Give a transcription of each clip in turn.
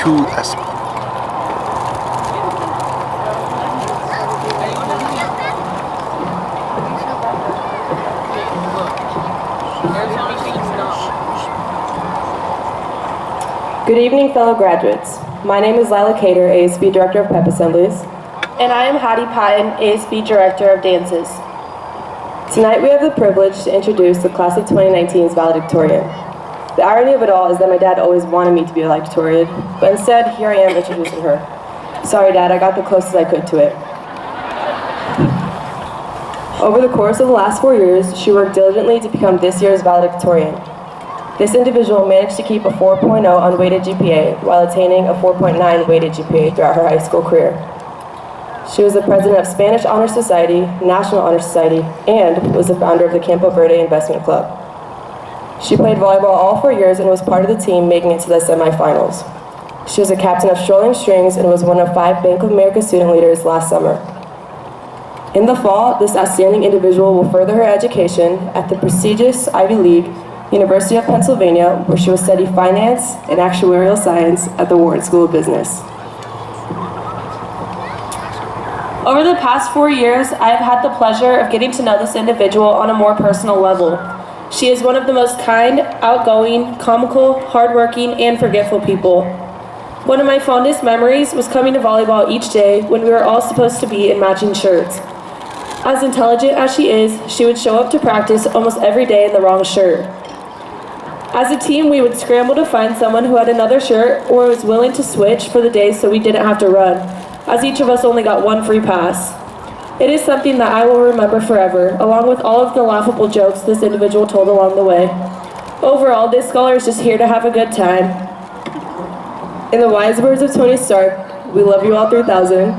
to us. Good evening, fellow graduates. My name is Lila Cater, ASB Director of Pep Assemblies. And I am Hattie Patton, ASB Director of Dances. Tonight we have the privilege to introduce the Class of 2019's valedictorian. The irony of it all is that my dad always wanted me to be a valedictorian, but instead, here I am introducing her. Sorry, Dad, I got the closest I could to it. Over the course of the last 4 years, she worked diligently to become this year's valedictorian. This individual managed to keep a 4.0 unweighted GPA while attaining a 4.9 weighted GPA throughout her high school career. She was the president of Spanish Honor Society, National Honor Society, and was the founder of the Campo Verde Investment Club. She played volleyball all 4 years and was part of the team making it to the semifinals. She was a captain of Strolling Strings and was one of 5 Bank of America student leaders last summer. In the fall, this outstanding individual will further her education at the prestigious Ivy League University of Pennsylvania, where she will study finance and actuarial science at the Wharton School of Business. Over the past 4 years, I have had the pleasure of getting to know this individual on a more personal level. She is one of the most kind, outgoing, comical, hardworking, and forgetful people. One of my fondest memories was coming to volleyball each day when we were all supposed to be in matching shirts. As intelligent as she is, she would show up to practice almost every day in the wrong shirt. As a team, we would scramble to find someone who had another shirt or was willing to switch for the day so we didn't have to run, as each of us only got one free pass. It is something that I will remember forever, along with all of the laughable jokes this individual told along the way. Overall, this scholar is just here to have a good time. In the wise words of Tony Stark, we love you all 3,000.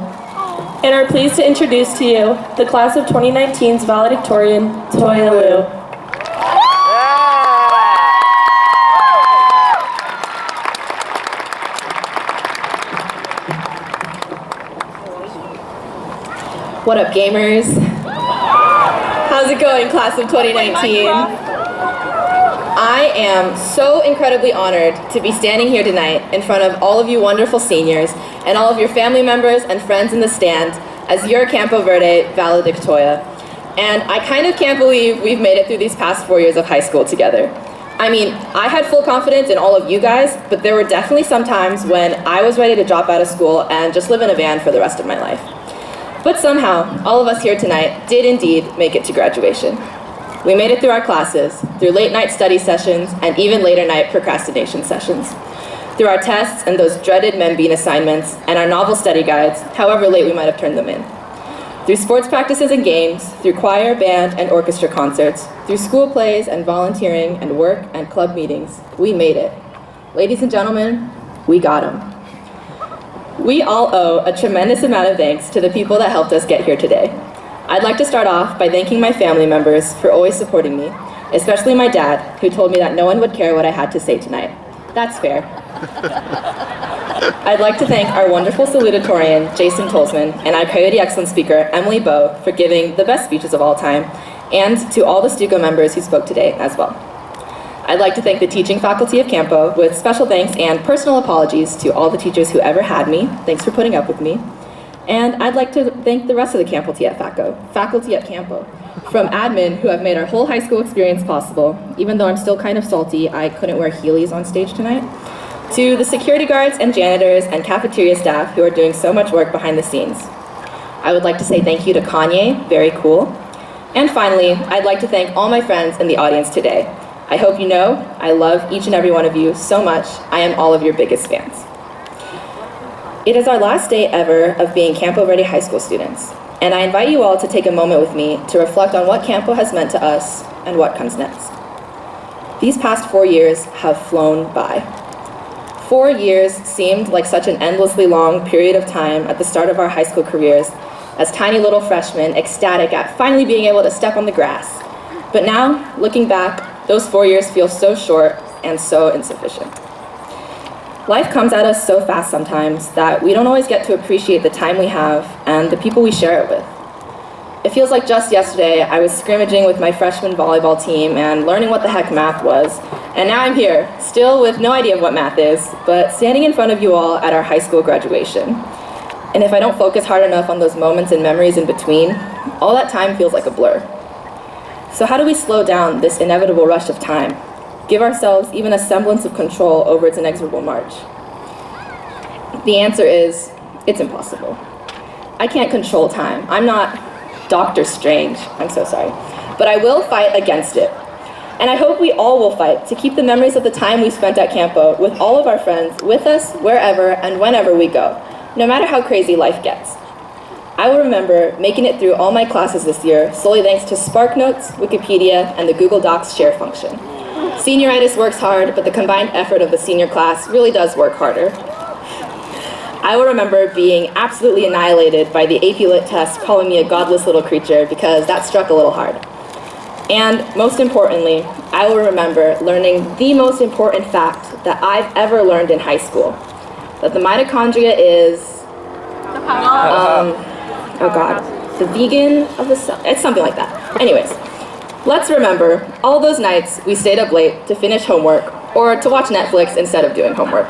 And are pleased to introduce to you the Class of 2019's valedictorian, Toya Liu. What up, gamers? How's it going, Class of 2019? I am so incredibly honored to be standing here tonight in front of all of you wonderful seniors and all of your family members and friends in the stand as your Campo Verde valedictoria. And I kind of can't believe we've made it through these past 4 years of high school together. I mean, I had full confidence in all of you guys, but there were definitely some times when I was ready to drop out of school and just live in a van for the rest of my life. But somehow, all of us here tonight did indeed make it to graduation. We made it through our classes, through late night study sessions, and even later night procrastination sessions. Through our tests and those dreaded Membine assignments, and our novel study guides, however late we might have turned them in. Through sports practices and games, through choir, band, and orchestra concerts, through school plays and volunteering and work and club meetings, we made it. Ladies and gentlemen, we got them. We all owe a tremendous amount of thanks to the people that helped us get here today. I'd like to start off by thanking my family members for always supporting me, especially my dad, who told me that no one would care what I had to say tonight. That's fair. I'd like to thank our wonderful salutatorian, Jason Tolzman, and our Coyote Excellence speaker, Emily Bowe, for giving the best speeches of all time, and to all the Stuco members who spoke today as well. I'd like to thank the teaching faculty of Campo with special thanks and personal apologies to all the teachers who ever had me. Thanks for putting up with me. And I'd like to thank the rest of the faculty at Campo, from admin who have made our whole high school experience possible. Even though I'm still kind of salty, I couldn't wear Heelys on stage tonight. To the security guards and janitors and cafeteria staff who are doing so much work behind the scenes. I would like to say thank you to Kanye, very cool. And finally, I'd like to thank all my friends in the audience today. I hope you know I love each and every one of you so much. I am all of your biggest fans. It is our last day ever of being Campo Verde High School students, and I invite you all to take a moment with me to reflect on what Campo has meant to us and what comes next. These past 4 years have flown by. 4 years seemed like such an endlessly long period of time at the start of our high school careers as tiny little freshmen ecstatic at finally being able to step on the grass. But now, looking back, those 4 years feel so short and so insufficient. Life comes at us so fast sometimes that we don't always get to appreciate the time we have and the people we share it with. It feels like just yesterday I was scrimmaging with my freshman volleyball team and learning what the heck math was, And now I'm here, still with no idea of what math is, but standing in front of you all at our high school graduation. And if I don't focus hard enough on those moments and memories in between, all that time feels like a blur. So how do we slow down this inevitable rush of time? Give ourselves even a semblance of control over its inexorable march? The answer is, it's impossible. I can't control time. I'm not Dr. Strange, I'm so sorry. But I will fight against it. And I hope we all will fight to keep the memories of the time we spent at Campo with all of our friends with us wherever and whenever we go, no matter how crazy life gets. I will remember making it through all my classes this year solely thanks to SparkNotes, Wikipedia, and the Google Docs share function. Senioritis works hard, but the combined effort of the senior class really does work harder. I will remember being absolutely annihilated by the AP Lit test calling me a godless little creature because that struck a little hard. And most importantly, I will remember learning the most important fact that I've ever learned in high school, that the mitochondria is, the vegan of the cell, it's something like that. Anyways, let's remember all those nights we stayed up late to finish homework or to watch Netflix instead of doing homework,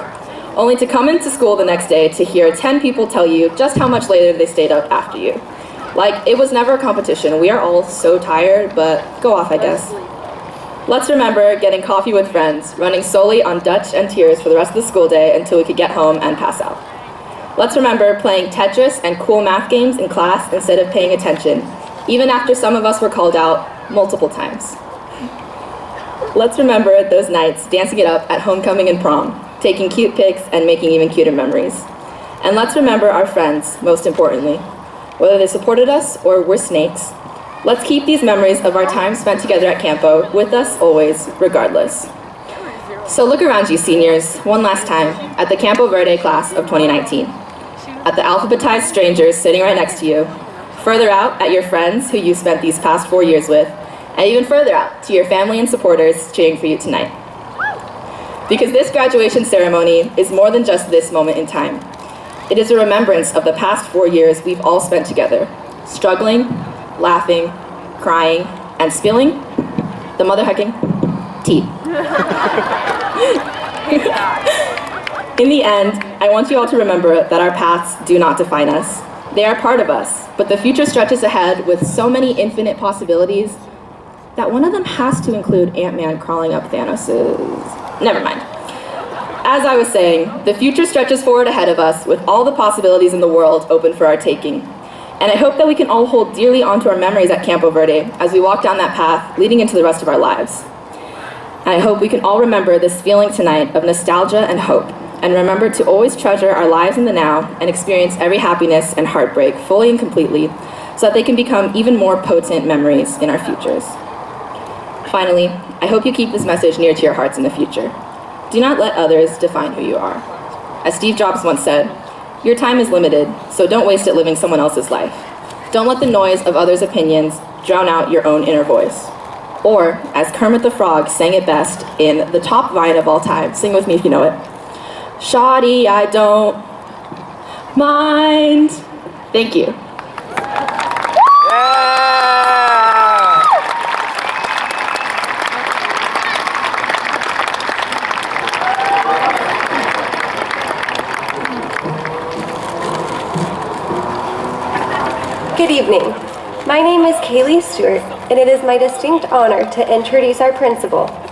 only to come into school the next day to hear 10 people tell you just how much later they stayed up after you. Like, it was never a competition. We are all so tired, but go off, I guess. Let's remember getting coffee with friends, running solely on Dutch and tears for the rest of the school day until we could get home and pass out. Let's remember playing Tetris and cool math games in class instead of paying attention, even after some of us were called out multiple times. Let's remember those nights dancing it up at homecoming and prom, taking cute pics and making even cuter memories. And let's remember our friends, most importantly. Whether they supported us or were snakes, let's keep these memories of our time spent together at Campo with us always, regardless. So look around you, seniors, one last time, at the Campo Verde class of 2019, at the alphabetized strangers sitting right next to you, further out at your friends who you spent these past 4 years with, and even further out to your family and supporters cheering for you tonight. Because this graduation ceremony is more than just this moment in time. It is a remembrance of the past 4 years we've all spent together, struggling, laughing, crying, and spilling the mother-hucking tea. In the end, I want you all to remember that our paths do not define us. They are part of us, but the future stretches ahead with so many infinite possibilities that one of them has to include Ant-Man crawling up Thanos's... Never mind. As I was saying, the future stretches forward ahead of us with all the possibilities in the world open for our taking. And I hope that we can all hold dearly onto our memories at Campo Verde as we walk down that path leading into the rest of our lives. And I hope we can all remember this feeling tonight of nostalgia and hope, and remember to always treasure our lives in the now and experience every happiness and heartbreak fully and completely so that they can become even more potent memories in our futures. Finally, I hope you keep this message near to your hearts in the future. Do not let others define who you are. As Steve Jobs once said, your time is limited, so don't waste it living someone else's life. Don't let the noise of others' opinions drown out your own inner voice. Or, as Kermit the Frog sang it best in the top vine of all time, sing with me if you know it. Shoddy, I don't mind. Thank you. Good evening. My name is Kaylee Stewart, and it is my distinct honor to introduce our principal,